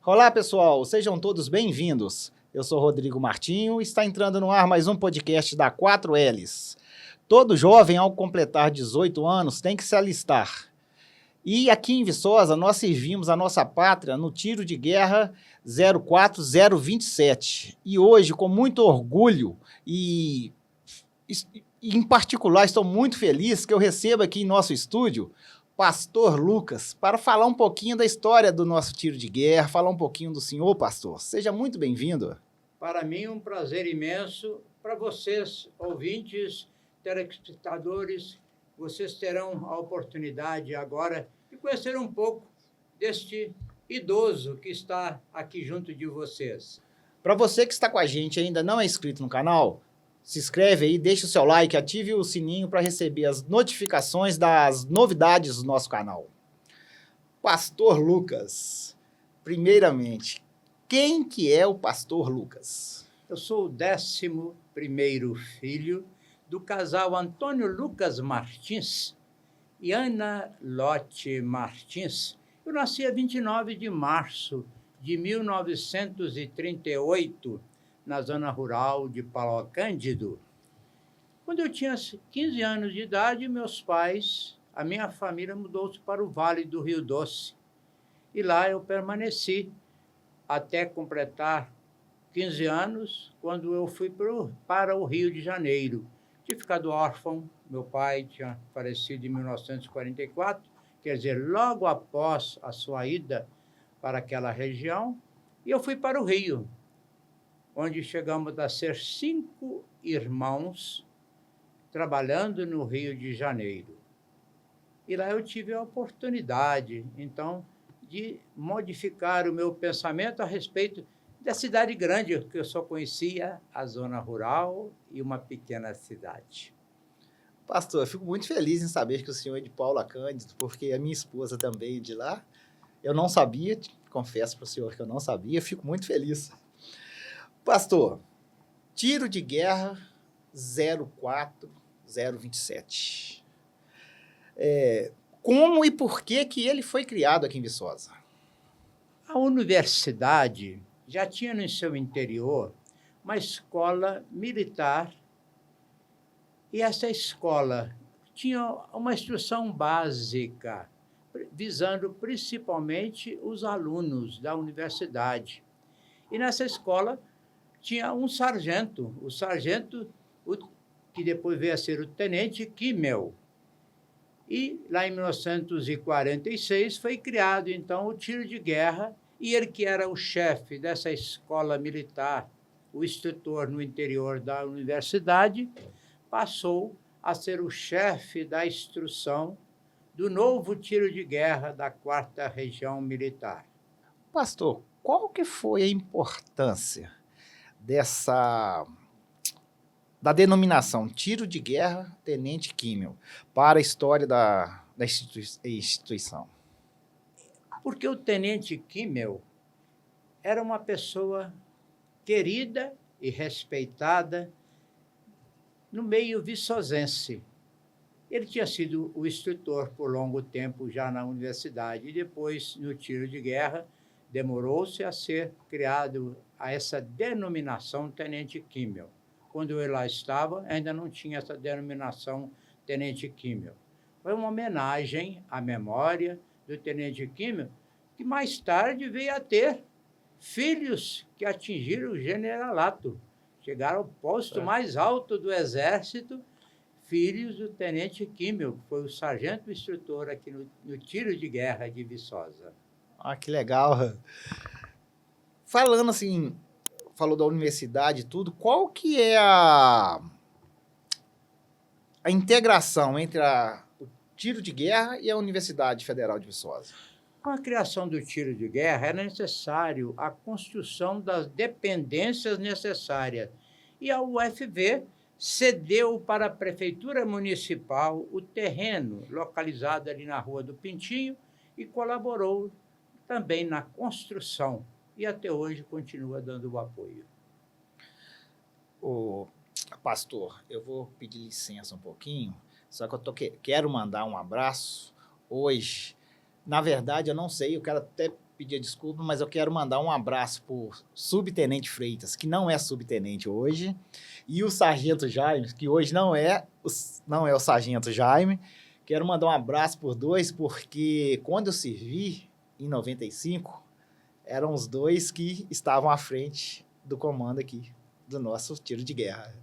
Olá, pessoal, sejam todos bem-vindos. Eu sou Rodrigo Martinho e está entrando no ar mais um podcast da 4Ls. Todo jovem, ao completar 18 anos, tem que se alistar. E aqui em Viçosa, nós servimos a nossa pátria no tiro de guerra 04027. E hoje, com muito orgulho e em particular, estou muito feliz que eu recebo aqui em nosso estúdio Pastor Lucas, para falar um pouquinho da história do nosso tiro de guerra, falar um pouquinho do senhor, pastor. Seja muito bem-vindo. Para mim, um prazer imenso. Para vocês, ouvintes, telespectadores, vocês terão a oportunidade agora de conhecer um pouco deste idoso que está aqui junto de vocês. Para você que está com a gente e ainda não é inscrito no canal, se inscreve aí, deixa o seu like, ative o sininho para receber as notificações das novidades do nosso canal. Pastor Lucas, primeiramente, quem que é o Pastor Lucas? Eu sou o 11º filho do casal Antônio Lucas Martins e Ana Lotte Martins. Eu nasci a 29 de março de 1938, na zona rural de Pau Cândido. Quando eu tinha 15 anos de idade, meus pais, a minha família mudou-se para o Vale do Rio Doce. E lá eu permaneci até completar 15 anos, quando eu fui para o Rio de Janeiro. Tinha ficado órfão, meu pai tinha falecido em 1944, quer dizer, logo após a sua ida para aquela região, e eu fui para o Rio, onde chegamos a ser 5 irmãos trabalhando no Rio de Janeiro. E lá eu tive a oportunidade, então, de modificar o meu pensamento a respeito da cidade grande, que eu só conhecia a zona rural e uma pequena cidade. Pastor, eu fico muito feliz em saber que o senhor é de Paula Cândido, porque a minha esposa também é de lá. Eu não sabia, confesso para o senhor que eu não sabia, fico muito feliz. Pastor, tiro de guerra 04027. Como e por que ele foi criado aqui em Viçosa? A universidade já tinha no seu interior uma escola militar, e essa escola tinha uma instrução básica, visando principalmente os alunos da universidade. E nessa escola tinha um sargento, que depois veio a ser o tenente Kimmel. E lá em 1946 foi criado, então, o tiro de guerra, e ele que era o chefe dessa escola militar, o instrutor no interior da universidade, passou a ser o chefe da instrução do novo tiro de guerra da 4ª Região Militar. Pastor, qual que foi a importância da denominação tiro de guerra Tenente Kimmel para a história da instituição? Porque o Tenente Kimmel era uma pessoa querida e respeitada no meio viçosense. Ele tinha sido o instrutor por longo tempo já na universidade e depois, no tiro de guerra, demorou-se a ser criado a essa denominação Tenente Kimmel. Quando eu lá estava, ainda não tinha essa denominação Tenente Kimmel. Foi uma homenagem à memória do Tenente Kimmel, que mais tarde veio a ter filhos que atingiram o generalato, chegaram ao posto mais alto do Exército, filhos do Tenente Kimmel, que foi o sargento instrutor aqui no tiro de guerra de Viçosa. Ah, que legal. Falando assim, falou da universidade e tudo, qual que é a integração entre o tiro de guerra e a Universidade Federal de Viçosa? Com a criação do tiro de guerra, era necessário a construção das dependências necessárias. E a UFV cedeu para a Prefeitura Municipal o terreno localizado ali na Rua do Pintinho e colaborou também na construção. E até hoje continua dando o apoio. Pastor, eu vou pedir licença um pouquinho, só que eu quero mandar um abraço hoje. Na verdade, eu não sei, eu quero até pedir desculpa, mas eu quero mandar um abraço por Subtenente Freitas, que não é subtenente hoje, e o Sargento Jaime, que hoje não é o Sargento Jaime. Quero mandar um abraço por dois, porque quando eu servi, em 95, eram os dois que estavam à frente do comando aqui, do nosso tiro de guerra.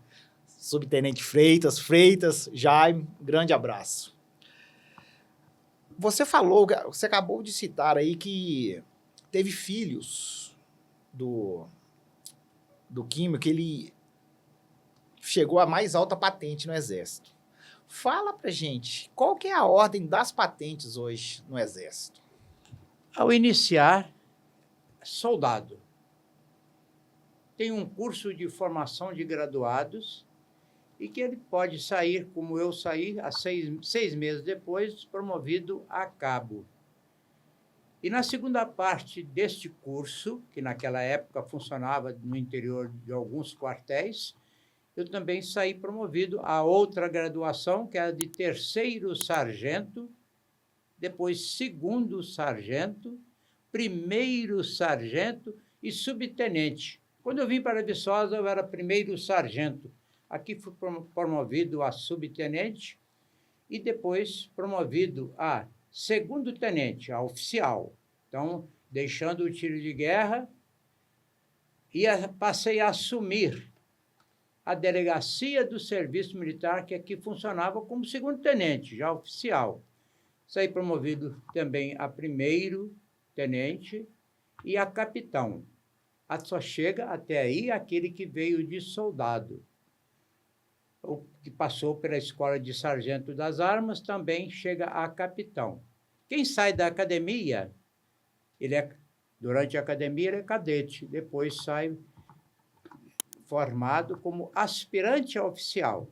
Subtenente Freitas, Jaime, grande abraço. Você acabou de citar aí que teve filhos do Químico, que ele chegou à mais alta patente no Exército. Fala pra gente, qual que é a ordem das patentes hoje no Exército? Ao iniciar, soldado. Tem um curso de formação de graduados e que ele pode sair, como eu saí, há 6 meses depois, promovido a cabo. E na segunda parte deste curso, que naquela época funcionava no interior de alguns quartéis, eu também saí promovido a outra graduação, que era de 3º sargento, depois 2º sargento, 1º sargento e subtenente. Quando eu vim para Viçosa, eu era 1º sargento. Aqui fui promovido a subtenente e depois promovido a 2º tenente, a oficial. Então, deixando o tiro de guerra, passei a assumir a delegacia do serviço militar, que aqui funcionava como 2º tenente, já oficial. Saí promovido também a 1º tenente e a capitão. Só chega até aí aquele que veio de soldado. O que passou pela escola de sargento das armas também chega a capitão. Quem sai da academia, durante a academia ele é cadete, depois sai formado como aspirante a oficial.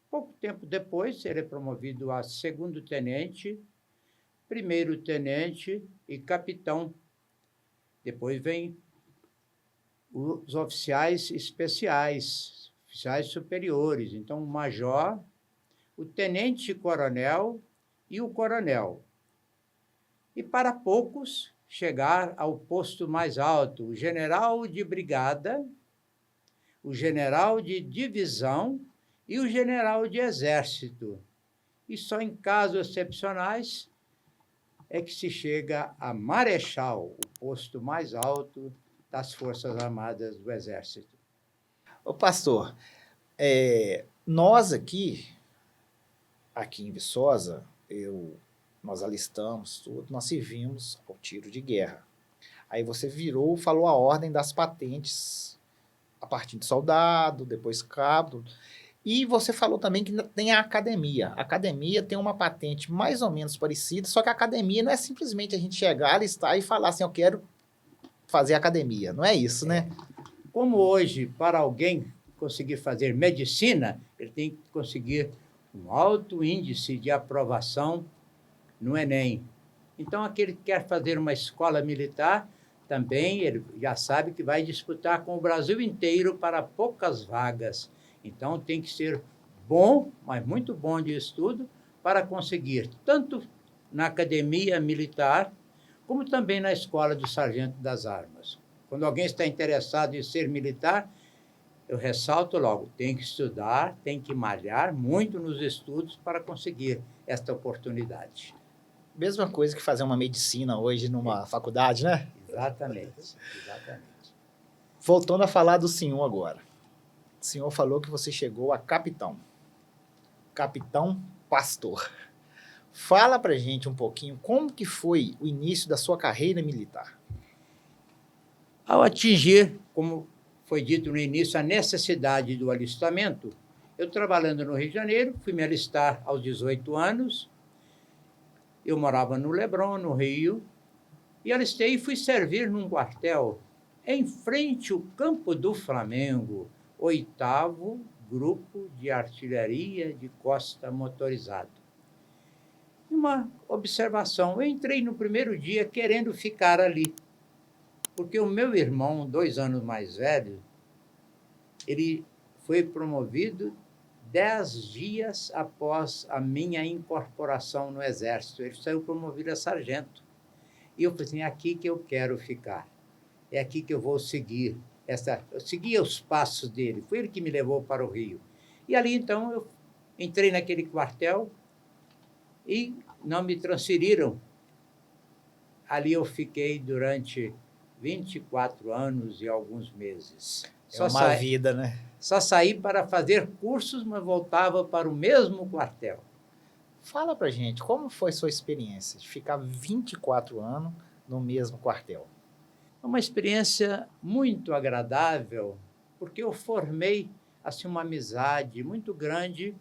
Pouco tempo depois, ele é promovido a 2º tenente, 1º tenente e capitão. Depois vem os oficiais especiais, oficiais superiores. Então, o major, o tenente-coronel e o coronel. E para poucos, chegar ao posto mais alto, o general de brigada, o general de divisão e o general de exército. E só em casos excepcionais é que se chega a marechal, o posto mais alto das Forças Armadas do Exército. Ô pastor, nós aqui em Viçosa, nós alistamos tudo, nós servimos ao tiro de guerra. Aí você falou a ordem das patentes, a partir de soldado, depois cabo. E você falou também que tem a academia. A academia tem uma patente mais ou menos parecida, só que a academia não é simplesmente a gente chegar, alistar e falar assim, eu quero fazer academia. Não é isso, né? Como hoje, para alguém conseguir fazer medicina, ele tem que conseguir um alto índice de aprovação no Enem. Então, aquele que quer fazer uma escola militar, também ele já sabe que vai disputar com o Brasil inteiro para poucas vagas. Então, tem que ser bom, mas muito bom de estudo, para conseguir, tanto na academia militar, como também na escola de sargento das armas. Quando alguém está interessado em ser militar, eu ressalto logo, tem que estudar, tem que malhar muito nos estudos para conseguir esta oportunidade. Mesma coisa que fazer uma medicina hoje numa faculdade, né? Exatamente. Voltando a falar do senhor agora. O senhor falou que você chegou a capitão. Capitão Pastor. Fala pra gente um pouquinho como que foi o início da sua carreira militar. Ao atingir, como foi dito no início, a necessidade do alistamento, eu trabalhando no Rio de Janeiro, fui me alistar aos 18 anos. Eu morava no Leblon, no Rio, e alistei e fui servir num quartel em frente ao Campo do Flamengo, 8º Grupo de Artilharia de Costa Motorizado. Uma observação, eu entrei no primeiro dia querendo ficar ali, porque o meu irmão, 2 anos mais velho, ele foi promovido 10 dias após a minha incorporação no Exército. Ele saiu promovido a sargento. E eu falei assim, é aqui que eu quero ficar. É aqui que eu vou seguir. Eu seguia os passos dele. Foi ele que me levou para o Rio. E ali, então, eu entrei naquele quartel e não me transferiram. Ali eu fiquei durante 24 anos e alguns meses. É uma vida, né? Só saí para fazer cursos, mas voltava para o mesmo quartel. Fala pra gente, como foi sua experiência de ficar 24 anos no mesmo quartel? Uma experiência muito agradável, porque eu formei assim, uma amizade muito grande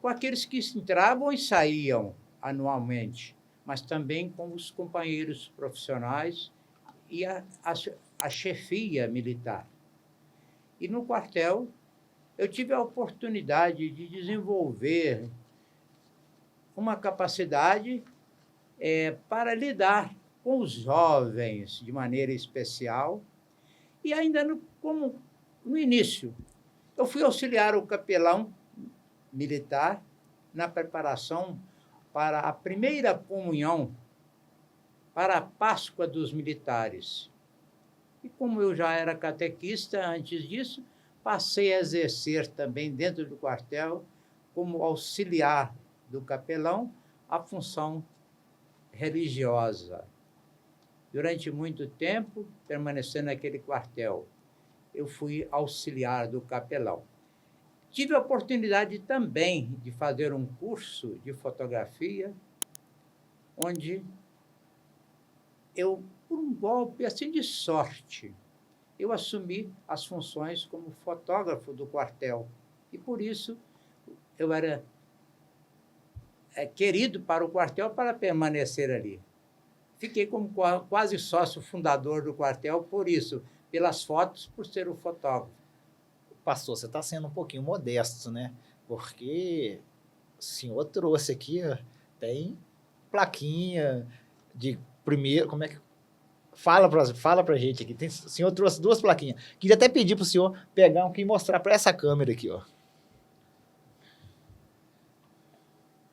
com aqueles que entravam e saíam anualmente, mas também com os companheiros profissionais e a chefia militar. E no quartel, eu tive a oportunidade de desenvolver uma capacidade para lidar com os jovens de maneira especial. E ainda como no início, eu fui auxiliar o capelão militar na preparação para a primeira comunhão, para a Páscoa dos militares. E como eu já era catequista antes disso, passei a exercer também dentro do quartel, como auxiliar do capelão, a função religiosa. Durante muito tempo, permanecendo naquele quartel, eu fui auxiliar do capelão. Tive a oportunidade também de fazer um curso de fotografia, onde eu, por um golpe assim de sorte, eu assumi as funções como fotógrafo do quartel. E, por isso, eu era querido para o quartel para permanecer ali. Fiquei como quase sócio fundador do quartel, por isso, pelas fotos, por ser o fotógrafo. Pastor, você está sendo um pouquinho modesto, né? Porque o senhor trouxe aqui, ó, tem plaquinha de primeiro, como é que... Fala pra gente aqui, o senhor trouxe 2 plaquinhas. Queria até pedir pro senhor pegar um aqui e mostrar para essa câmera aqui, ó.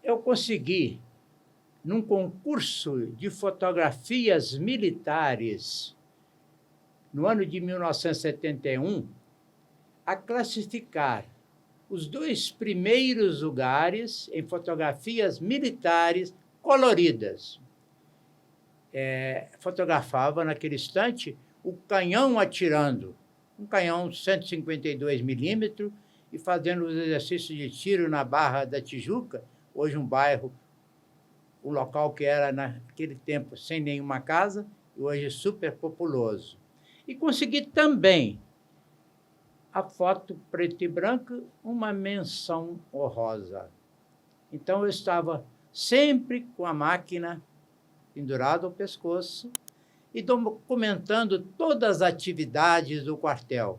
Eu consegui, num concurso de fotografias militares, no ano de 1971, a classificar os 2 primeiros lugares em fotografias militares coloridas. Fotografava, naquele instante, o canhão atirando, um canhão 152 milímetros, e fazendo os exercícios de tiro na Barra da Tijuca, hoje um bairro, um local que era, naquele tempo, sem nenhuma casa, e hoje super populoso. E consegui também a foto preto e branco, uma menção honrosa. Então, eu estava sempre com a máquina pendurada ao pescoço e documentando todas as atividades do quartel.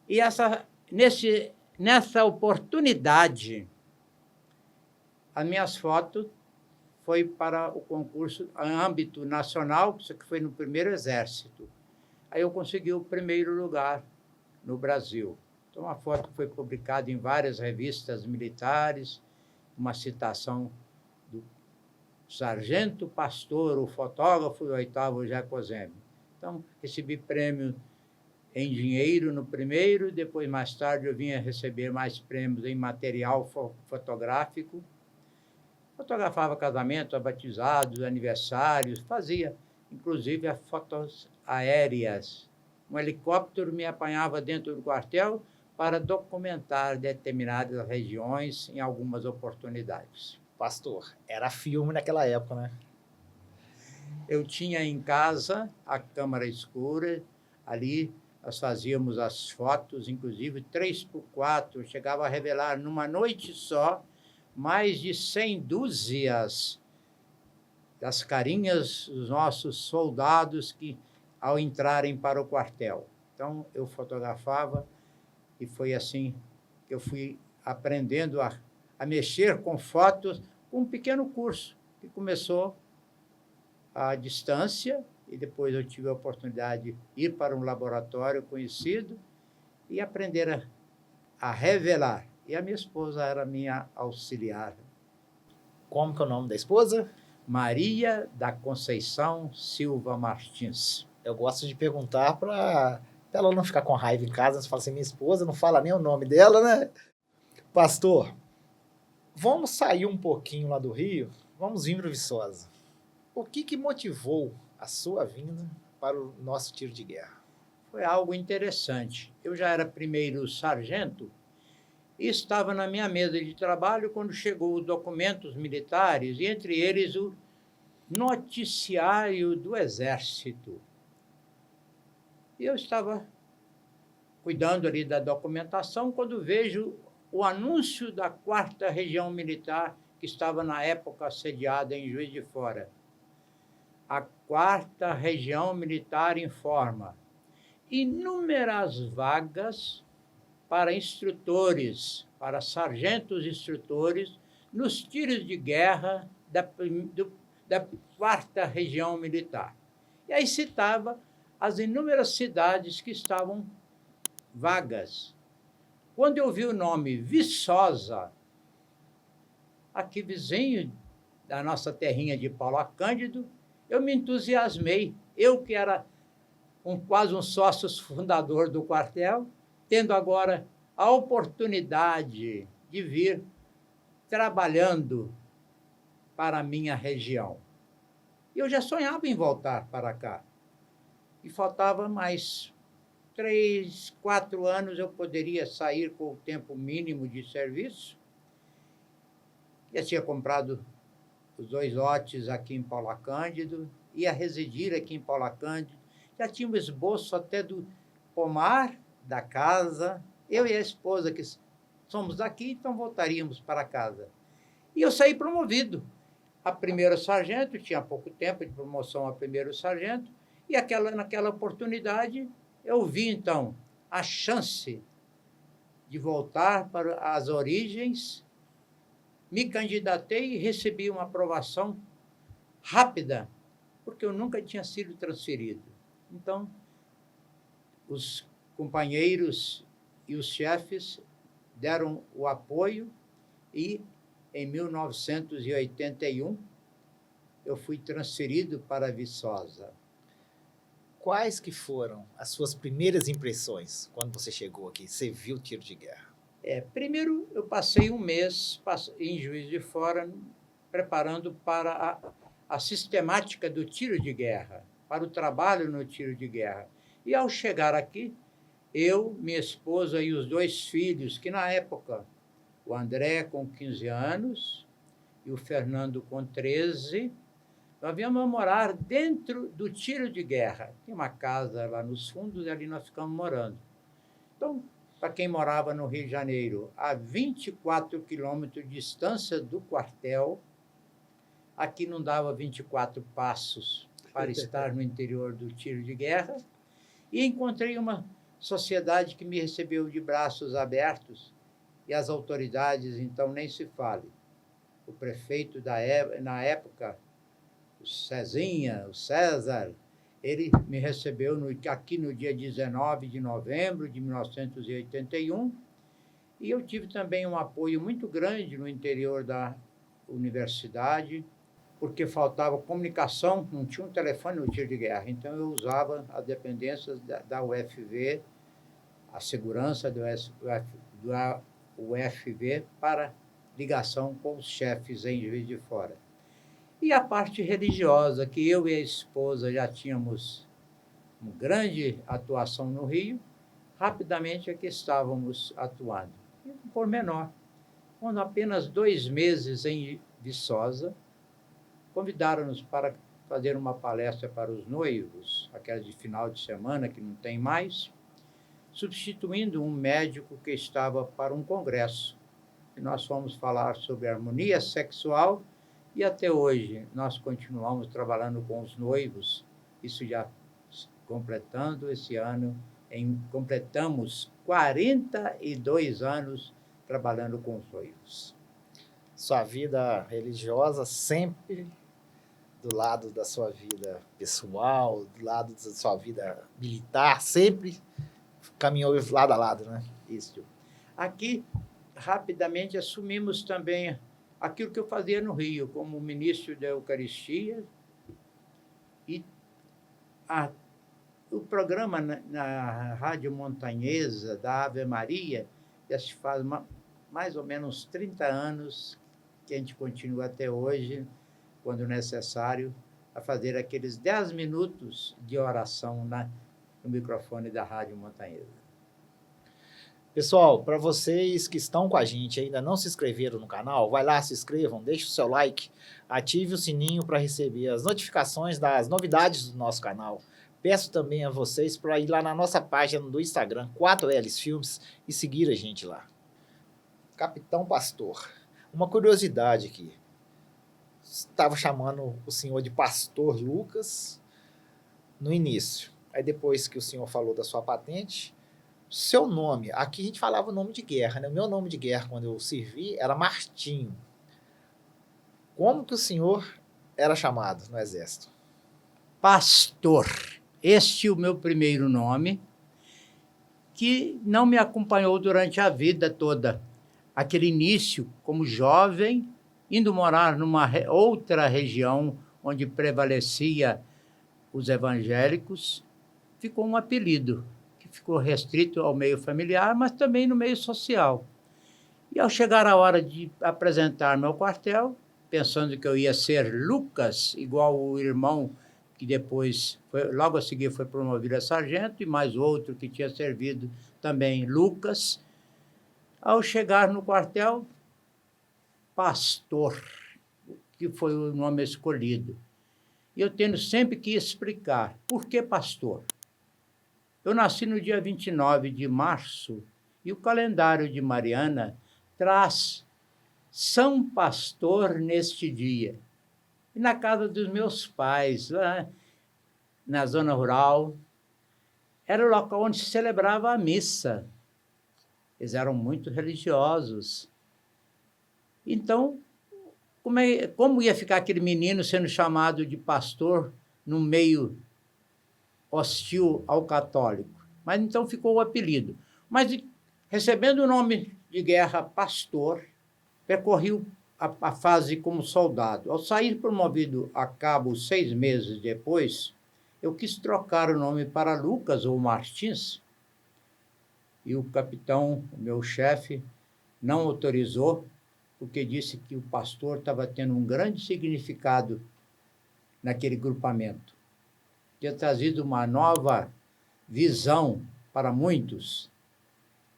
E nessa oportunidade, as minhas fotos foi para o concurso em âmbito nacional, isso que foi no primeiro Exército. Aí eu consegui o primeiro lugar no Brasil. Então, a foto foi publicada em várias revistas militares, uma citação do Sargento Pastor, o fotógrafo do 8º Jacozeme. Então, recebi prêmio em dinheiro no primeiro, depois, mais tarde, eu vinha receber mais prêmios em material fotográfico. Fotografava casamento, batizados, aniversários, fazia, inclusive, as fotos aéreas. Um helicóptero me apanhava dentro do quartel para documentar determinadas regiões em algumas oportunidades. Pastor, era filme naquela época, né? Eu tinha em casa a câmara escura, ali nós fazíamos as fotos, inclusive 3x4, chegava a revelar numa noite só mais de 100 dúzias das carinhas dos nossos soldados que ao entrarem para o quartel. Então, eu fotografava e foi assim que eu fui aprendendo a mexer com fotos, com um pequeno curso que começou à distância e depois eu tive a oportunidade de ir para um laboratório conhecido e aprender a revelar. E a minha esposa era minha auxiliar. Como que é o nome da esposa? Maria da Conceição Silva Martins. Eu gosto de perguntar para ela não ficar com raiva em casa. Você fala assim, minha esposa não fala nem o nome dela, né? Pastor, vamos sair um pouquinho lá do Rio, vamos vir para Viçosa. O que motivou a sua vinda para o nosso tiro de guerra? Foi algo interessante. Eu já era primeiro sargento e estava na minha mesa de trabalho quando chegou os documentos militares, e entre eles o noticiário do Exército. E eu estava cuidando ali da documentação quando vejo o anúncio da 4ª Região Militar, que estava na época sediada em Juiz de Fora. A 4ª Região Militar informa inúmeras vagas para instrutores, para sargentos instrutores, nos tiros de guerra da 4ª Região Militar. E aí citava as inúmeras cidades que estavam vagas. Quando eu vi o nome Viçosa, aqui vizinho da nossa terrinha de Paulo Cândido, eu me entusiasmei. Eu que era quase um sócio fundador do quartel, tendo agora a oportunidade de vir trabalhando para a minha região. Eu já sonhava em voltar para cá. E faltava mais 3, 4 anos eu poderia sair com o tempo mínimo de serviço. Já tinha comprado os 2 lotes aqui em Paulo Cândido, ia residir aqui em Paulo Cândido. Já tinha um esboço até do pomar da casa. Eu e a esposa, que somos daqui, então voltaríamos para casa. E eu saí promovido a primeiro sargento, tinha pouco tempo de promoção a primeiro sargento, e naquela oportunidade eu vi, então, a chance de voltar para as origens, me candidatei e recebi uma aprovação rápida, porque eu nunca tinha sido transferido. Então, os companheiros e os chefes deram o apoio e, em 1981, eu fui transferido para Viçosa. Quais que foram as suas primeiras impressões quando você chegou aqui? Você viu o tiro de guerra? Primeiro, eu passei um mês em Juiz de Fora preparando para a sistemática do tiro de guerra, para o trabalho no tiro de guerra. E, ao chegar aqui, eu, minha esposa e os 2 filhos, que na época, o André com 15 anos e o Fernando com 13, nós viemos morar dentro do tiro de guerra. Tem uma casa lá nos fundos e ali nós ficamos morando. Então, para quem morava no Rio de Janeiro, a 24 quilômetros de distância do quartel, aqui não dava 24 passos para estar no interior do tiro de guerra, e encontrei uma sociedade que me recebeu de braços abertos, e as autoridades, então, nem se fale. O prefeito na época, o Cezinha, o César, ele me recebeu aqui no dia 19 de novembro de 1981, e eu tive também um apoio muito grande no interior da universidade, porque faltava comunicação, não tinha um telefone no tiro de guerra, então eu usava as dependências da UFV, a segurança do UFV para ligação com os chefes em Juiz de Fora. E a parte religiosa, que eu e a esposa já tínhamos uma grande atuação no Rio, rapidamente é que estávamos atuando. E um pormenor, quando apenas 2 meses em Viçosa, convidaram-nos para fazer uma palestra para os noivos, aquela de final de semana, que não tem mais, substituindo um médico que estava para um congresso. E nós fomos falar sobre harmonia sexual, e até hoje nós continuamos trabalhando com os noivos, isso já completando esse ano, completamos 42 anos trabalhando com os noivos. Sua vida religiosa sempre do lado da sua vida pessoal, do lado da sua vida militar, sempre caminhou lado a lado, né? Isso. Aqui, rapidamente, assumimos também aquilo que eu fazia no Rio, como ministro da Eucaristia, e o programa na Rádio Montanhesa, da Ave Maria, já se faz mais ou menos 30 anos que a gente continua até hoje, quando necessário, a fazer aqueles 10 minutos de oração no microfone da Rádio Montanhesa. Pessoal, para vocês que estão com a gente e ainda não se inscreveram no canal, vai lá, se inscrevam, deixe o seu like, ative o sininho para receber as notificações das novidades do nosso canal. Peço também a vocês para ir lá na nossa página do Instagram, 4Ls Filmes, e seguir a gente lá. Capitão Pastor, uma curiosidade aqui. Estava chamando o senhor de Pastor Lucas no início. Aí depois que o senhor falou da sua patente, seu nome, aqui a gente falava o nome de guerra, né? O meu nome de guerra quando eu servi era Martinho. Como que o senhor era chamado no Exército? Pastor. Este é o meu primeiro nome, que não me acompanhou durante a vida toda. Aquele início, como jovem, indo morar numa outra região onde prevalecia os evangélicos, ficou um apelido, que ficou restrito ao meio familiar, mas também no meio social. E ao chegar a hora de apresentar meu quartel, pensando que eu ia ser Lucas, igual o irmão que depois, logo a seguir, foi promovido a sargento, e mais outro que tinha servido também, Lucas. Ao chegar no quartel, Pastor, que foi o nome escolhido. E eu tendo sempre que explicar, por que Pastor? Eu nasci no dia 29 de março, e o calendário de Mariana traz São Pastor neste dia. E na casa dos meus pais, lá na zona rural, era o local onde se celebrava a missa. Eles eram muito religiosos. Então, como ia ficar aquele menino sendo chamado de pastor num meio hostil ao católico? Mas então ficou o apelido. Mas, recebendo o nome de guerra pastor, percorri a fase como soldado. Ao sair promovido a cabo 6 meses depois, eu quis trocar o nome para Lucas ou Martins, e o capitão, o meu chefe, não autorizou, porque disse que o pastor estava tendo um grande significado naquele grupamento. Tinha trazido uma nova visão para muitos.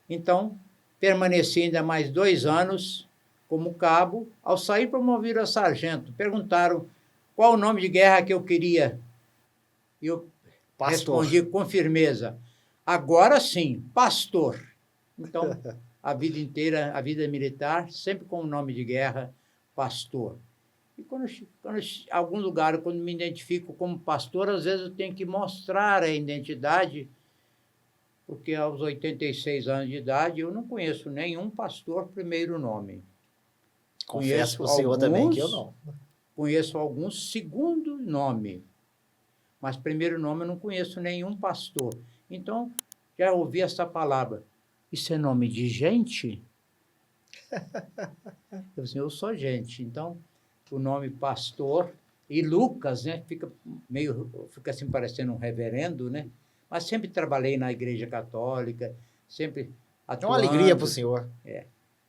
Então, permaneci ainda mais 2 anos como cabo. Ao sair promovido a sargento, perguntaram qual o nome de guerra que eu queria. E eu respondi com firmeza, agora sim, pastor. Então, a vida inteira, a vida militar, sempre com o nome de guerra, pastor. E algum lugar, quando me identifico como pastor, às vezes eu tenho que mostrar a identidade, porque aos 86 anos de idade eu não conheço nenhum pastor primeiro nome. Confesso para o senhor também que eu não. Conheço alguns segundo nome, mas primeiro nome eu não conheço nenhum pastor. Então, já ouvi essa palavra. Isso é nome de gente? Eu sou gente. Então, o nome pastor e Lucas, né, fica assim parecendo um reverendo, né? Mas sempre trabalhei na Igreja Católica, sempre atuando. É uma alegria para o senhor.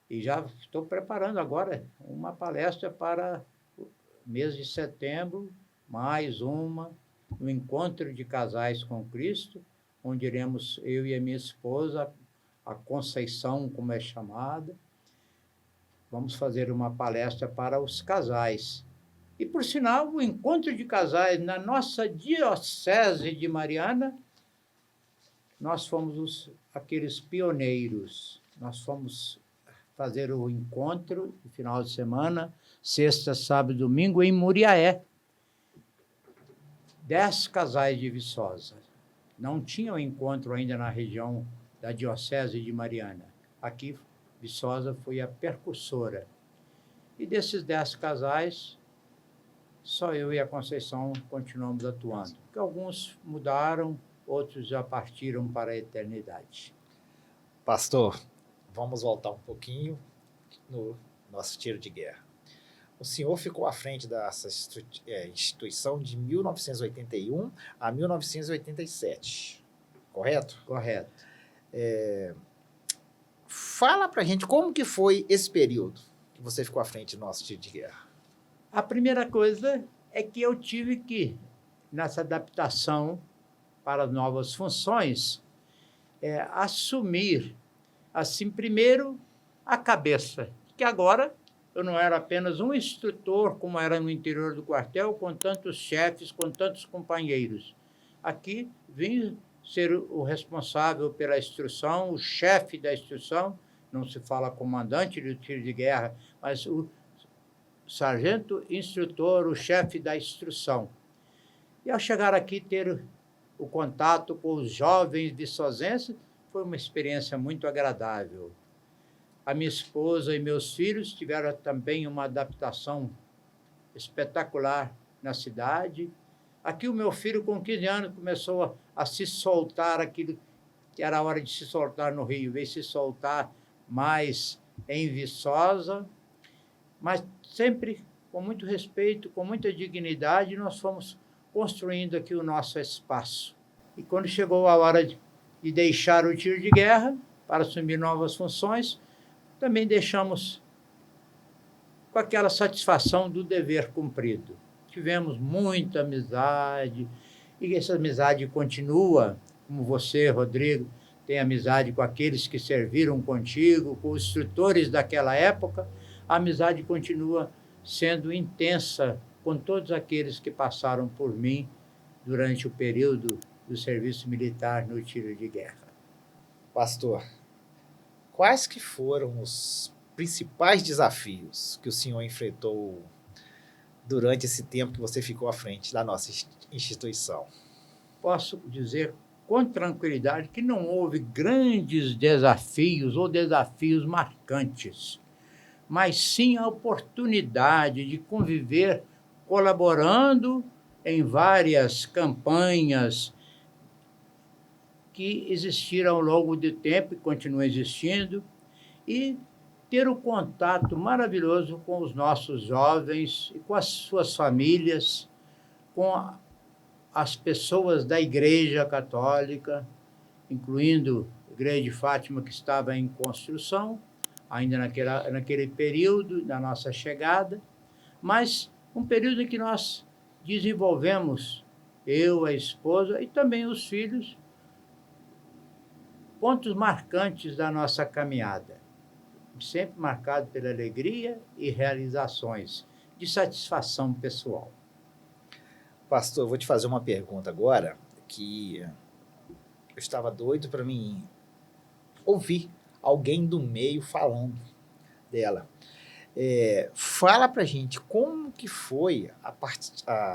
E já estou preparando agora uma palestra para o mês de setembro, mais uma, no Encontro de Casais com Cristo, onde iremos, eu e a minha esposa, a Conceição, como é chamada, vamos fazer uma palestra para os casais. E, por sinal, o Encontro de Casais na nossa Diocese de Mariana, nós fomos aqueles pioneiros. Nós fomos fazer o encontro no final de semana, sexta, sábado e domingo, em Muriaé. 10 casais de Viçosa. Não tinha encontro ainda na região da Diocese de Mariana. Aqui, Viçosa foi a percursora. E desses 10 casais, só eu e a Conceição continuamos atuando. Porque alguns mudaram, outros já partiram para a eternidade. Pastor, vamos voltar um pouquinho no nosso tiro de guerra. O senhor ficou à frente dessa instituição de 1981 a 1987, correto? Correto. Fala pra gente como que foi esse período que você ficou à frente do nosso tiro de guerra. A primeira coisa é que eu tive que, nessa adaptação para as novas funções, assumir, assim, primeiro, a cabeça, que agora eu não era apenas um instrutor, como era no interior do quartel, com tantos chefes, com tantos companheiros. Aqui vim ser o responsável pela instrução, o chefe da instrução, não se fala comandante do tiro de guerra, mas o sargento instrutor, o chefe da instrução. E ao chegar aqui, ter o contato com os jovens viçosenses foi uma experiência muito agradável. A minha esposa e meus filhos tiveram também uma adaptação espetacular na cidade. Aqui o meu filho, com 15 anos, começou a se soltar aquilo que era a hora de se soltar no Rio, veio se soltar mais em Viçosa, mas sempre com muito respeito, com muita dignidade, nós fomos construindo aqui o nosso espaço. E quando chegou a hora de deixar o tiro de guerra para assumir novas funções, também deixamos com aquela satisfação do dever cumprido. Tivemos muita amizade, e essa amizade continua, como você, Rodrigo, tem amizade com aqueles que serviram contigo, com os instrutores daquela época, a amizade continua sendo intensa com todos aqueles que passaram por mim durante o período do serviço militar no tiro de guerra. Pastor, quais que foram os principais desafios que o senhor enfrentou durante esse tempo que você ficou à frente da nossa instituição? Posso dizer com tranquilidade que não houve grandes desafios ou desafios marcantes, mas sim a oportunidade de conviver colaborando em várias campanhas que existiram ao longo do tempo e continuam existindo, e ter o contato maravilhoso com os nossos jovens e com as suas famílias, com as pessoas da Igreja Católica, incluindo a Igreja de Fátima, que estava em construção, ainda naquele período da nossa chegada, mas um período em que nós desenvolvemos, eu, a esposa e também os filhos, pontos marcantes da nossa caminhada, sempre marcado pela alegria e realizações de satisfação pessoal. Pastor, eu vou te fazer uma pergunta agora, que eu estava doido para mim ouvir alguém do meio falando dela. Fala pra gente como que foi a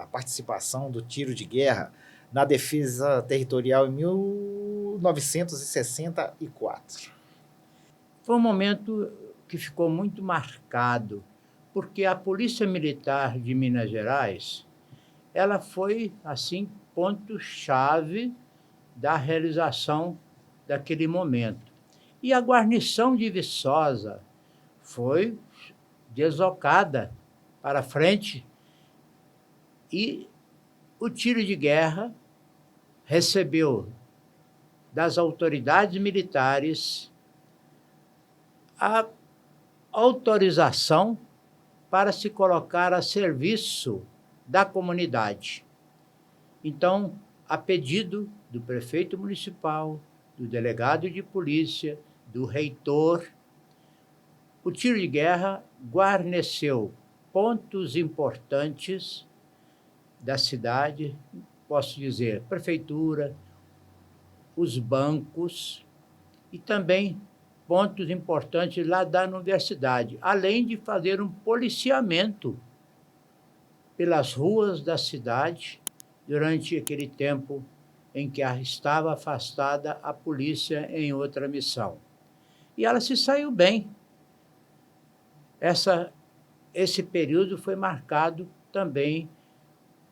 participação do tiro de guerra na defesa territorial em 1964. Foi um momento que ficou muito marcado, porque a Polícia Militar de Minas Gerais, ela foi, assim, ponto-chave da realização daquele momento. E a guarnição de Viçosa foi deslocada para frente e o tiro de guerra recebeu das autoridades militares a autorização para se colocar a serviço da comunidade. Então, a pedido do prefeito municipal, do delegado de polícia, do reitor, o tiro de guerra guarneceu pontos importantes da cidade, posso dizer, prefeitura, os bancos e também pontos importantes lá da universidade, além de fazer um policiamento pelas ruas da cidade durante aquele tempo em que estava afastada a polícia em outra missão. E ela se saiu bem. Esse período foi marcado também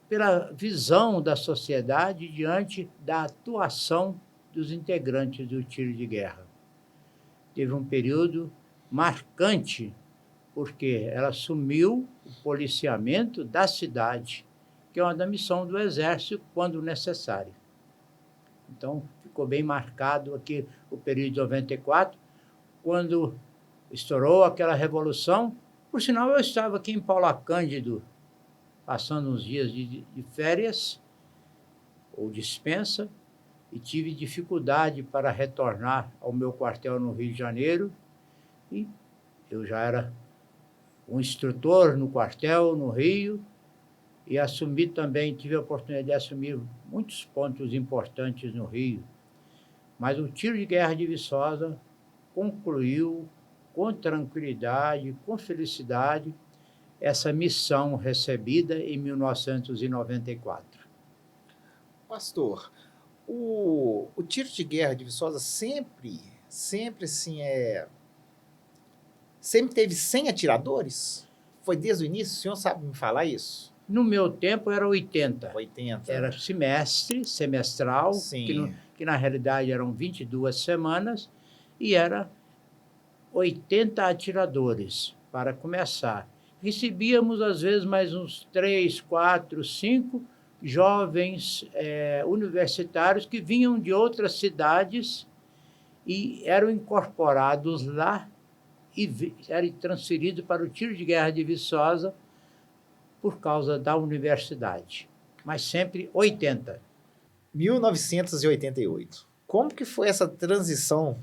pela visão da sociedade diante da atuação dos integrantes do tiro de guerra. Teve um período marcante porque ela assumiu o policiamento da cidade, que é uma da missão do Exército, quando necessário. Então, ficou bem marcado aqui o período de 94, quando estourou aquela revolução. Por sinal, eu estava aqui em Paula Cândido, passando uns dias de férias, ou dispensa, e tive dificuldade para retornar ao meu quartel no Rio de Janeiro. E eu já era um instrutor no quartel, no Rio, e assumi também, tive a oportunidade de assumir muitos pontos importantes no Rio. Mas o tiro de guerra de Viçosa concluiu com tranquilidade, com felicidade, essa missão recebida em 1994. Pastor, o tiro de guerra de Viçosa sempre assim, sempre teve 100 atiradores? Foi desde o início? O senhor sabe me falar isso? No meu tempo era 80. 80. Era semestral, Sim. que na realidade eram 22 semanas, e era 80 atiradores para começar. Recebíamos, às vezes, mais uns 3, 4, 5 jovens universitários que vinham de outras cidades e eram incorporados lá e eram transferidos para o tiro de guerra de Viçosa por causa da universidade. Mas sempre 80. 1988. Como que foi essa transição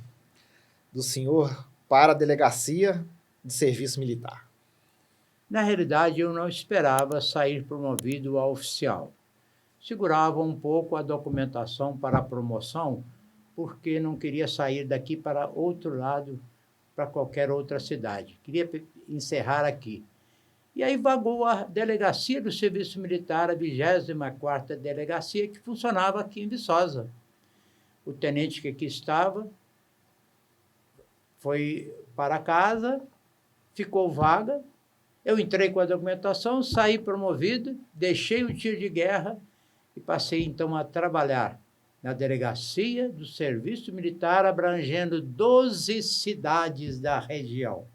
do senhor para a delegacia de serviço militar? Na realidade, eu não esperava sair promovido a oficial. Segurava um pouco a documentação para a promoção, porque não queria sair daqui para outro lado, para qualquer outra cidade. Queria encerrar aqui. E aí vagou a delegacia do Serviço Militar, a 24ª delegacia, que funcionava aqui em Viçosa. O tenente que aqui estava foi para casa, ficou vaga, eu entrei com a documentação, saí promovido, deixei o tiro de guerra e passei então a trabalhar na delegacia do Serviço Militar, abrangendo 12 cidades da região.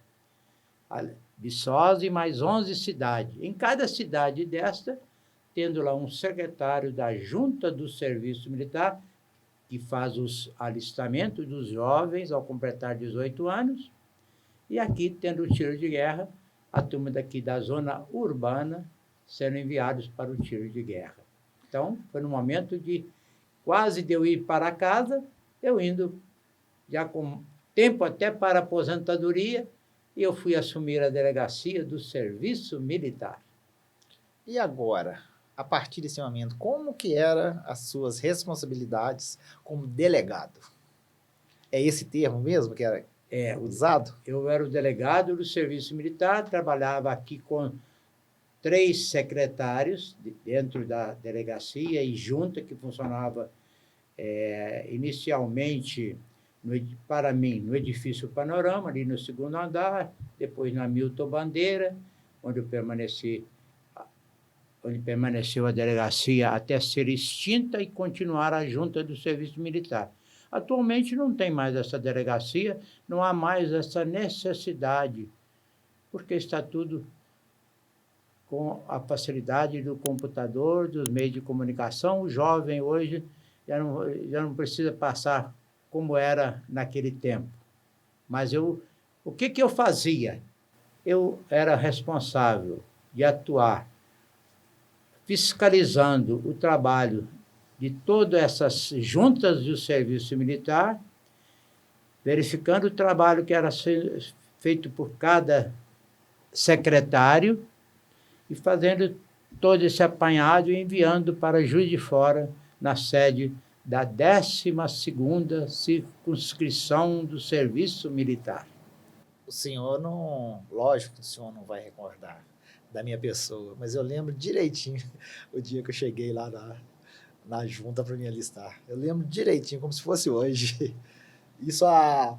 Viçosa e mais 11 cidades. Em cada cidade desta, tendo lá um secretário da Junta do Serviço Militar, que faz os alistamentos dos jovens ao completar 18 anos, e aqui, tendo o tiro de guerra, a turma daqui da zona urbana sendo enviados para o tiro de guerra. Então, foi no momento de quase de eu ir para casa, eu indo já com tempo até para a aposentadoria, e eu fui assumir a delegacia do Serviço Militar. E agora, a partir desse momento, como que eram as suas responsabilidades como delegado? É esse termo mesmo que era usado? Eu era o delegado do Serviço Militar, trabalhava aqui com 3 secretários dentro da delegacia e junta, que funcionava inicialmente para mim, no edifício Panorama, ali no 2º andar, depois na Milton Bandeira, onde permaneceu a delegacia até ser extinta e continuar a junta do Serviço Militar. Atualmente não tem mais essa delegacia, não há mais essa necessidade, porque está tudo com a facilidade do computador, dos meios de comunicação. O jovem hoje já não precisa passar como era naquele tempo. Mas o que eu fazia? Eu era responsável de atuar fiscalizando o trabalho de todas essas juntas do Serviço Militar, verificando o trabalho que era feito por cada secretário e fazendo todo esse apanhado e enviando para Juiz de Fora, na sede da 12ª circunscrição do Serviço Militar. O senhor não... Lógico que o senhor não vai recordar da minha pessoa, mas eu lembro direitinho o dia que eu cheguei lá na junta para me alistar. Eu lembro direitinho, como se fosse hoje. Isso há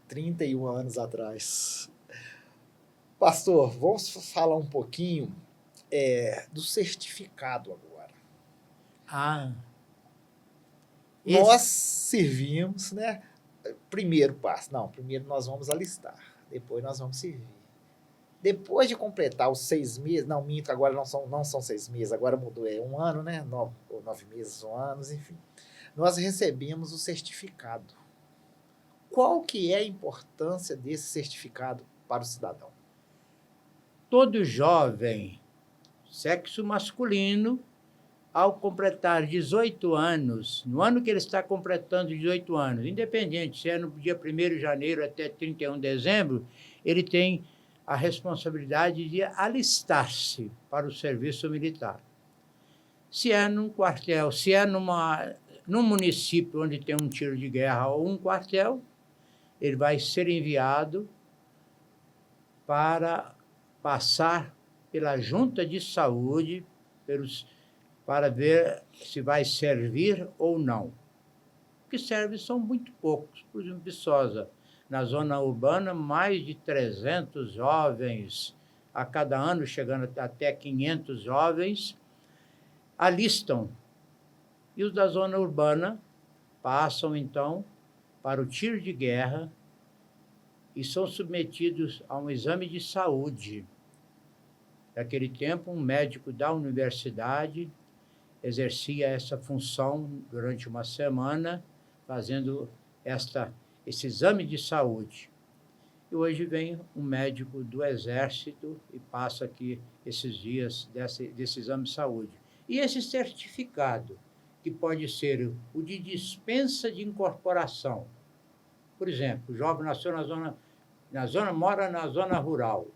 31 anos atrás. Pastor, vamos falar um pouquinho do certificado agora. Nós servimos, né? Primeiro passo. Não, primeiro nós vamos alistar, depois nós vamos servir. Depois de completar os 6 meses, não, minto, agora não são 6 meses, agora mudou, é 1 ano, né? Ou 9 meses, 1 ano, enfim. Nós recebemos o certificado. Qual que é a importância desse certificado para o cidadão? Todo jovem, sexo masculino, ao completar 18 anos, no ano que ele está completando 18 anos, independente se é no dia 1º de janeiro até 31 de dezembro, ele tem a responsabilidade de alistar-se para o serviço militar. Se é num quartel, se é num município onde tem um tiro de guerra ou um quartel, ele vai ser enviado para passar pela junta de saúde, para ver se vai servir ou não. O que serve são muito poucos. Por exemplo, Viçosa, na zona urbana, mais de 300 jovens, a cada ano chegando até 500 jovens, alistam. E os da zona urbana passam, então, para o tiro de guerra e são submetidos a um exame de saúde. Naquele tempo, um médico da universidade exercia essa função durante uma semana, fazendo esse exame de saúde. E hoje vem um médico do Exército e passa aqui esses dias desse exame de saúde. E esse certificado, que pode ser o de dispensa de incorporação. Por exemplo, o jovem nasceu mora na zona rural.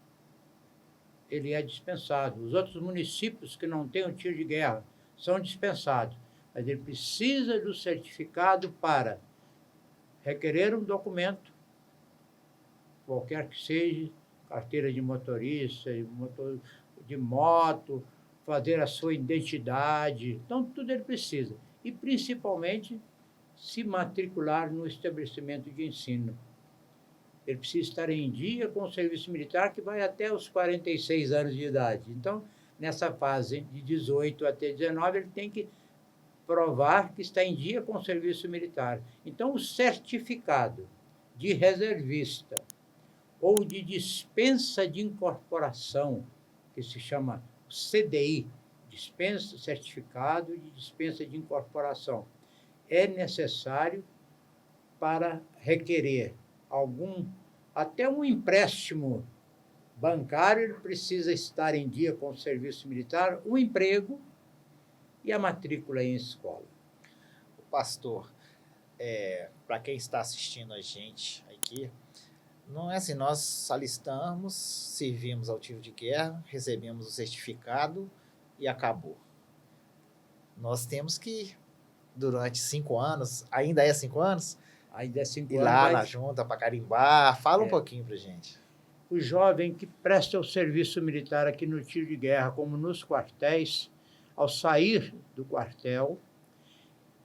Ele é dispensado. Os outros municípios que não têm o tiro de guerra são dispensados. Mas ele precisa do certificado para requerer um documento, qualquer que seja, carteira de motorista, de moto, fazer a sua identidade. Então, tudo ele precisa. E, principalmente, se matricular no estabelecimento de ensino. Ele precisa estar em dia com o serviço militar, que vai até os 46 anos de idade. Então, nessa fase de 18 até 19, ele tem que provar que está em dia com o serviço militar. Então, o certificado de reservista ou de dispensa de incorporação, que se chama CDI, certificado de dispensa de incorporação, é necessário para requerer até um empréstimo bancário. Ele precisa estar em dia com o serviço militar, o emprego e a matrícula em escola. Pastor, para quem está assistindo a gente aqui, não é assim, nós alistamos, servimos ao tiro de guerra, recebemos o certificado e acabou. Nós temos que, durante 5 anos, ainda é 5 anos? Ainda é 5 ir anos. lá na junta para carimbar. Fala um pouquinho para gente. O jovem que presta o serviço militar aqui no tiro de guerra, como nos quartéis, ao sair do quartel,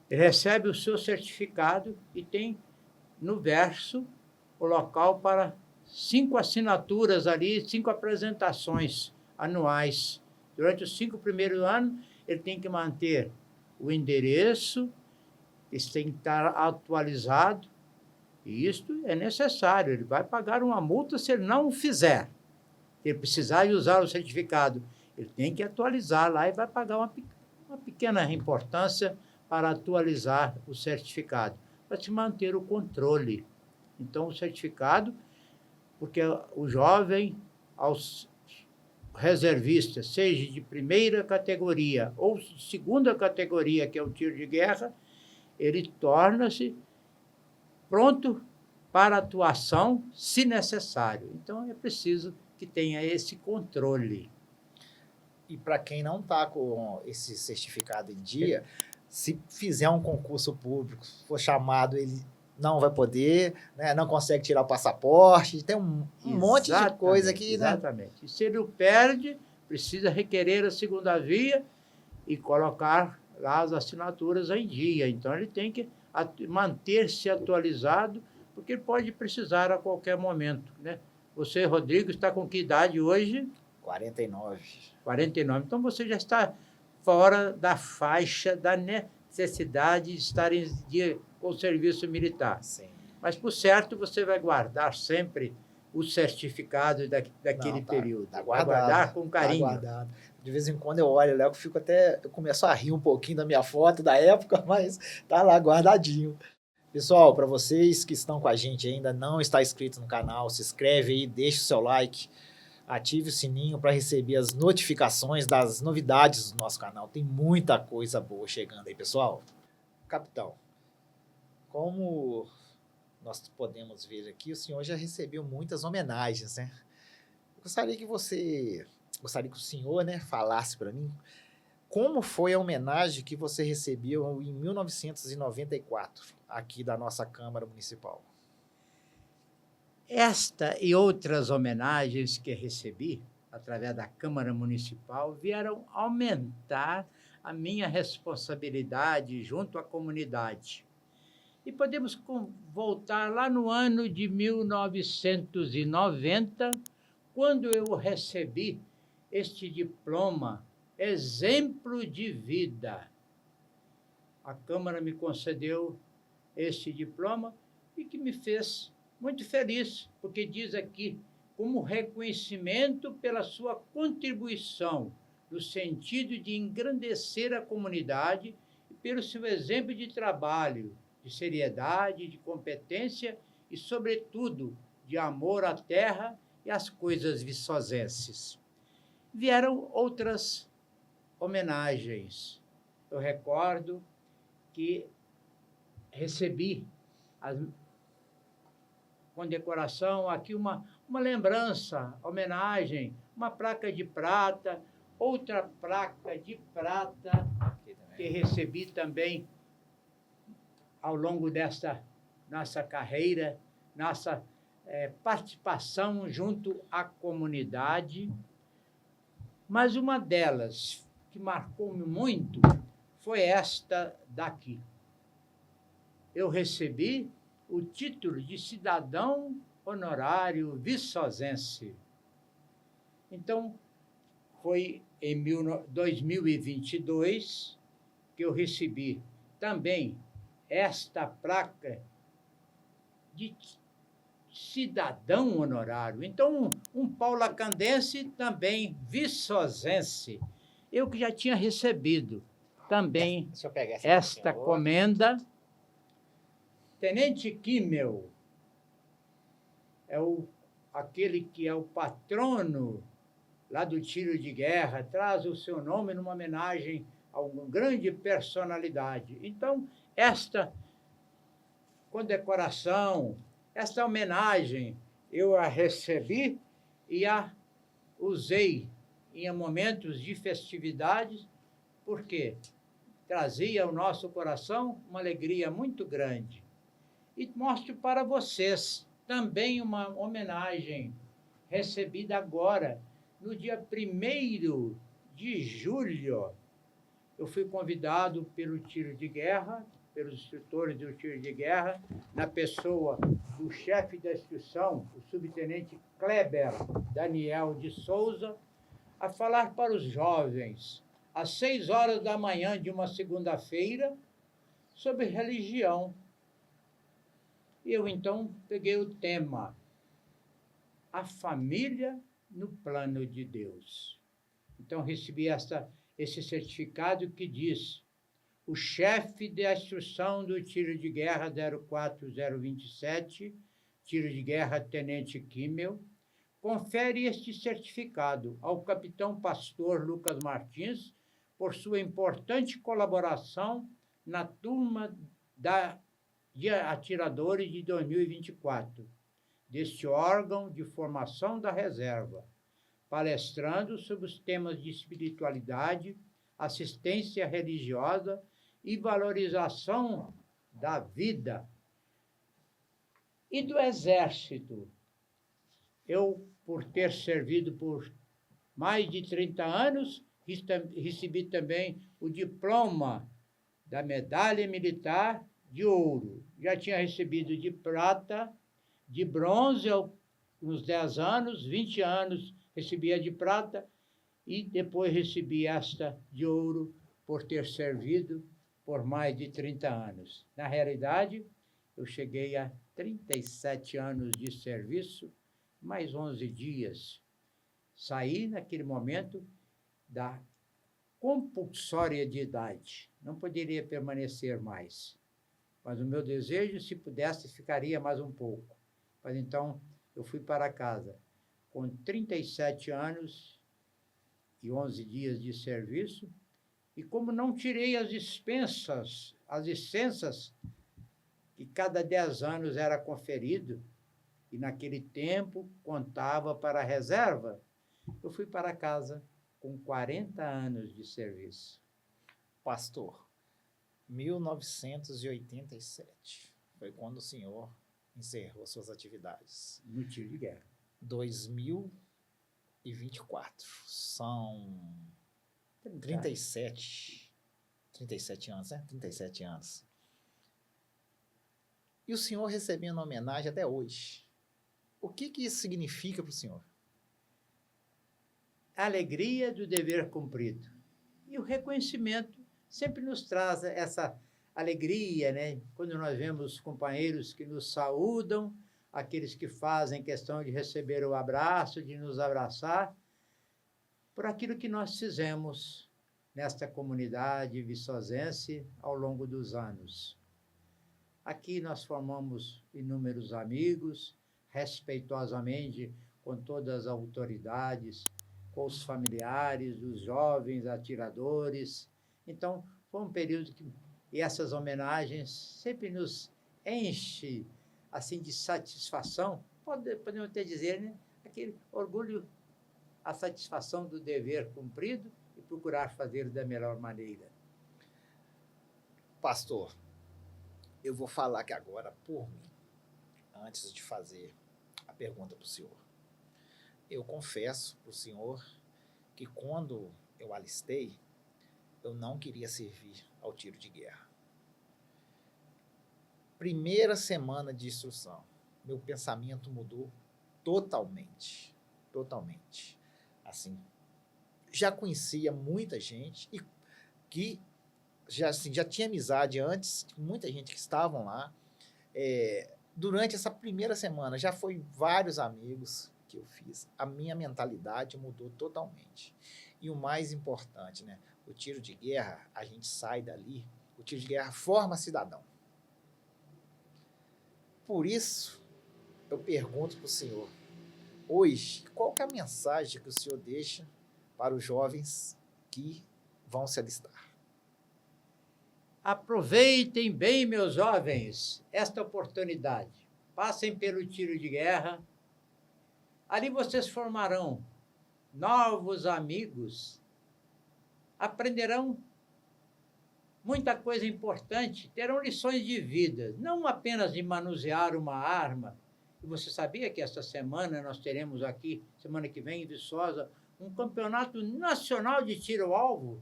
ele recebe o seu certificado e tem no verso o local para 5 assinaturas ali, 5 apresentações anuais. Durante os 5 primeiros anos, ele tem que manter o endereço, isso tem que estar atualizado, e isto é necessário. Ele vai pagar uma multa se ele não o fizer. Se ele precisar de usar o certificado, ele tem que atualizar lá e vai pagar uma pequena importância para atualizar o certificado, para se manter o controle. Então, o certificado, porque o jovem, aos reservistas, seja de primeira categoria ou de segunda categoria, que é o tiro de guerra, ele torna-se pronto para atuação, se necessário. Então, é preciso que tenha esse controle. E para quem não está com esse certificado em dia, se fizer um concurso público, for chamado, ele não vai poder, né? Não consegue tirar o passaporte, tem um monte de coisa aqui, exatamente. Né? E se ele o perde, precisa requerer a segunda via e colocar lá as assinaturas em dia. Então, ele tem que manter-se atualizado, porque ele pode precisar a qualquer momento. Né? Você, Rodrigo, está com que idade hoje? 49. 49. Então, você já está fora da faixa da necessidade de estar em dia com o serviço militar. Sim. Mas, por certo, você vai guardar sempre o certificado daquele Não, período. Tá Vai guardado. guardar com carinho. Tá guardado. De vez em quando eu olho, Léo, eu começo a rir um pouquinho da minha foto da época, mas tá lá guardadinho. Pessoal, para vocês que estão com a gente e ainda não está inscrito no canal, se inscreve aí, deixa o seu like, ative o sininho para receber as notificações das novidades do nosso canal. Tem muita coisa boa chegando aí, pessoal. Capitão, como nós podemos ver aqui, o senhor já recebeu muitas homenagens, né? Gostaria que o senhor, né, falasse para mim como foi a homenagem que você recebeu em 1994, aqui da nossa Câmara Municipal. Esta e outras homenagens que recebi, através da Câmara Municipal, vieram aumentar a minha responsabilidade junto à comunidade. E podemos voltar lá no ano de 1990, quando eu recebi este diploma, Exemplo de Vida. A Câmara me concedeu este diploma e que me fez muito feliz, porque diz aqui, como reconhecimento pela sua contribuição no sentido de engrandecer a comunidade e pelo seu exemplo de trabalho, de seriedade, de competência e, sobretudo, de amor à terra e às coisas viçosenses. Vieram outras homenagens. Eu recordo que recebi a condecoração, aqui uma lembrança, homenagem, uma placa de prata, outra placa de prata que recebi também ao longo desta nossa carreira, nossa participação junto à comunidade. Mas uma delas que marcou-me muito foi esta daqui. Eu recebi o título de cidadão honorário viçosense. Então, foi em 2022 que eu recebi também esta placa de cidadão honorário. Então, um paulacandense também viçosense. Eu que já tinha recebido também esta comenda. Tenente Kimmel é aquele que é o patrono lá do tiro de guerra, traz o seu nome numa homenagem a uma grande personalidade. Então, esta condecoração, esta homenagem, eu a recebi e a usei em momentos de festividades, porque trazia ao nosso coração uma alegria muito grande. E mostro para vocês também uma homenagem recebida agora, no dia 1º de julho. Eu fui convidado pelo tiro de guerra, pelos instrutores do tiro de guerra, na pessoa do chefe da instrução, o subtenente Kleber Daniel de Souza, a falar para os jovens, às 6 horas da manhã de uma segunda-feira, sobre religião. Eu, então, peguei o tema, a família no plano de Deus. Então, recebi esse certificado que diz, o chefe da instrução do tiro de guerra 04027, tiro de guerra Tenente Kimmel, confere este certificado ao capitão pastor Lucas Martins por sua importante colaboração na turma de atiradores de 2024, deste órgão de formação da reserva, palestrando sobre os temas de espiritualidade, assistência religiosa e valorização da vida. E do Exército, eu, por ter servido por mais de 30 anos, recebi também o diploma da Medalha Militar de Ouro. Já tinha recebido de prata, de bronze, uns 10 anos, 20 anos recebia de prata, e depois recebi esta de ouro por ter servido por mais de 30 anos. Na realidade, eu cheguei a 37 anos de serviço mais 11 dias. Saí, naquele momento, da compulsória de idade. Não poderia permanecer mais. Mas o meu desejo, se pudesse, ficaria mais um pouco. Mas então, eu fui para casa com 37 anos e 11 dias de serviço, e como não tirei as licenças, que cada 10 anos era conferido, e naquele tempo contava para a reserva, eu fui para casa com 40 anos de serviço. Pastor, 1987 foi quando o senhor encerrou suas atividades. No tiro de guerra. 2024. São 37 anos, né? 37 anos. E o senhor recebendo homenagem até hoje. O que isso significa para o senhor? A alegria do dever cumprido. E o reconhecimento sempre nos traz essa alegria, né? Quando nós vemos companheiros que nos saúdam, aqueles que fazem questão de receber o abraço, de nos abraçar, por aquilo que nós fizemos nesta comunidade viçosense ao longo dos anos. Aqui nós formamos inúmeros amigos, respeitosamente, com todas as autoridades, com os familiares, os jovens atiradores. Então, foi um período que, e essas homenagens sempre nos enche assim de satisfação, podemos até dizer, né? Aquele orgulho, a satisfação do dever cumprido e procurar fazer da melhor maneira. Pastor, eu vou falar aqui agora por mim, antes de fazer a pergunta para o senhor. Eu confesso para o senhor que quando eu alistei, eu não queria servir ao tiro de guerra. Primeira semana de instrução, meu pensamento mudou totalmente. Totalmente. Assim, já conhecia muita gente e que já tinha amizade antes, muita gente que estavam lá. Durante essa primeira semana, já foi vários amigos que eu fiz. A minha mentalidade mudou totalmente. E o mais importante, né? O tiro de guerra, a gente sai dali, o tiro de guerra forma cidadão. Por isso, eu pergunto para o senhor, hoje, qual que é a mensagem que o senhor deixa para os jovens que vão se alistar? Aproveitem bem, meus jovens, esta oportunidade. Passem pelo tiro de guerra. Ali vocês formarão novos amigos, aprenderão muita coisa importante, terão lições de vida, não apenas de manusear uma arma. E você sabia que esta semana nós teremos aqui, semana que vem, em Viçosa, um campeonato nacional de tiro-alvo?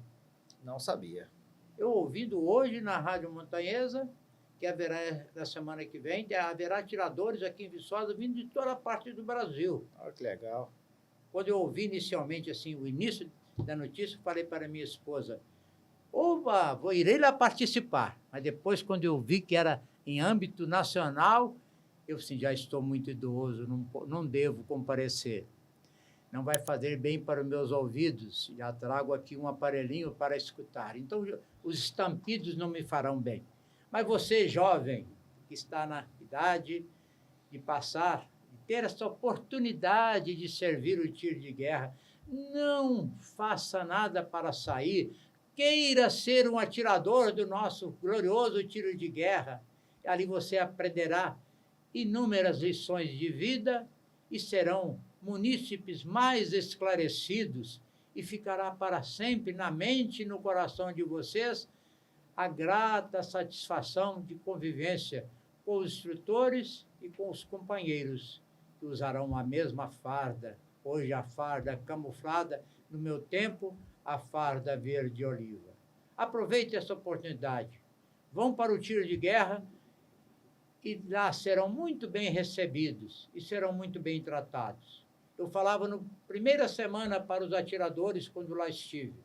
Não sabia. Eu ouvindo hoje na Rádio Montanhesa, que haverá na semana que vem, haverá atiradores aqui em Viçosa vindo de toda a parte do Brasil. Olha que legal. Quando eu ouvi inicialmente assim, o início da notícia, falei para minha esposa, opa, irei lá participar. Mas depois, quando eu vi que era em âmbito nacional, eu assim, já estou muito idoso, não devo comparecer. Não vai fazer bem para os meus ouvidos, já trago aqui um aparelhinho para escutar. Então, os estampidos não me farão bem. Mas você, jovem, que está na idade de passar, de ter essa oportunidade de servir o tiro de guerra, não faça nada para sair, queira ser um atirador do nosso glorioso tiro de guerra. Ali você aprenderá inúmeras lições de vida e serão munícipes mais esclarecidos e ficará para sempre na mente e no coração de vocês a grata satisfação de convivência com os instrutores e com os companheiros que usarão a mesma farda, hoje a farda camuflada, no meu tempo, a farda verde-oliva. Aproveite essa oportunidade. Vão para o tiro de guerra e lá serão muito bem recebidos e serão muito bem tratados. Eu falava na primeira semana para os atiradores, quando lá estive.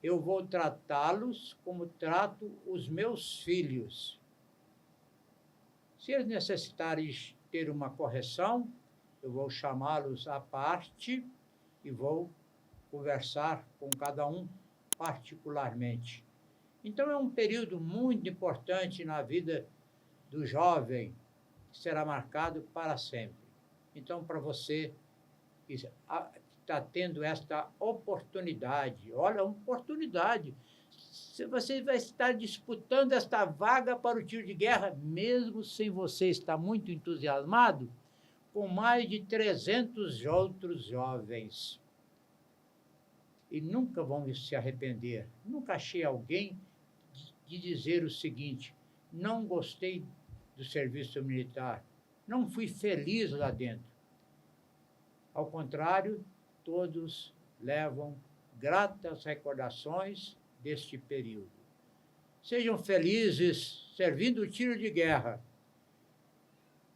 Eu vou tratá-los como trato os meus filhos. Se eles necessitarem ter uma correção, eu vou chamá-los à parte e vou conversar com cada um particularmente. Então, é um período muito importante na vida do jovem, que será marcado para sempre. Então, para você que está tendo esta oportunidade, olha, oportunidade, você vai estar disputando esta vaga para o tiro de guerra, mesmo sem você estar muito entusiasmado, com mais de 300 outros jovens. E nunca vão se arrepender. Nunca achei alguém de dizer o seguinte: não gostei do serviço militar, não fui feliz lá dentro. Ao contrário, todos levam gratas recordações deste período. Sejam felizes servindo o tiro de guerra.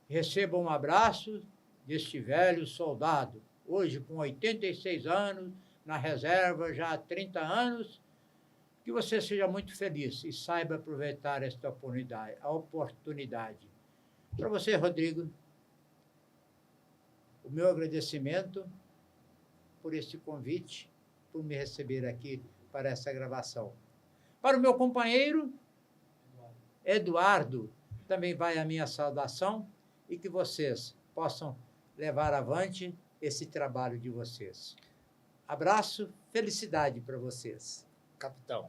Recebam um abraço deste velho soldado, hoje com 86 anos, na reserva já há 30 anos, que você seja muito feliz e saiba aproveitar esta oportunidade. Para você, Rodrigo, o meu agradecimento por este convite, por me receber aqui para essa gravação. Para o meu companheiro, Eduardo, também vai a minha saudação e que vocês possam levar avante esse trabalho de vocês. Abraço, felicidade para vocês. Capitão,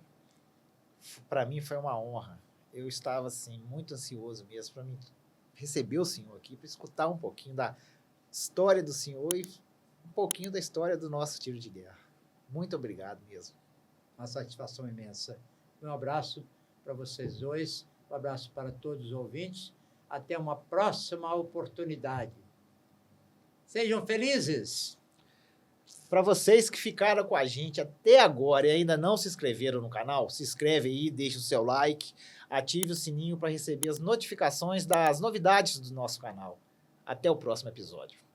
para mim foi uma honra. Eu estava assim muito ansioso mesmo para mim receber o senhor aqui, para escutar um pouquinho da história do senhor e um pouquinho da história do nosso tiro de guerra. Muito obrigado mesmo. Uma satisfação imensa. Um abraço para vocês dois, um abraço para todos os ouvintes. Até uma próxima oportunidade. Sejam felizes! Para vocês que ficaram com a gente até agora e ainda não se inscreveram no canal, se inscreve aí, deixa o seu like, ative o sininho para receber as notificações das novidades do nosso canal. Até o próximo episódio.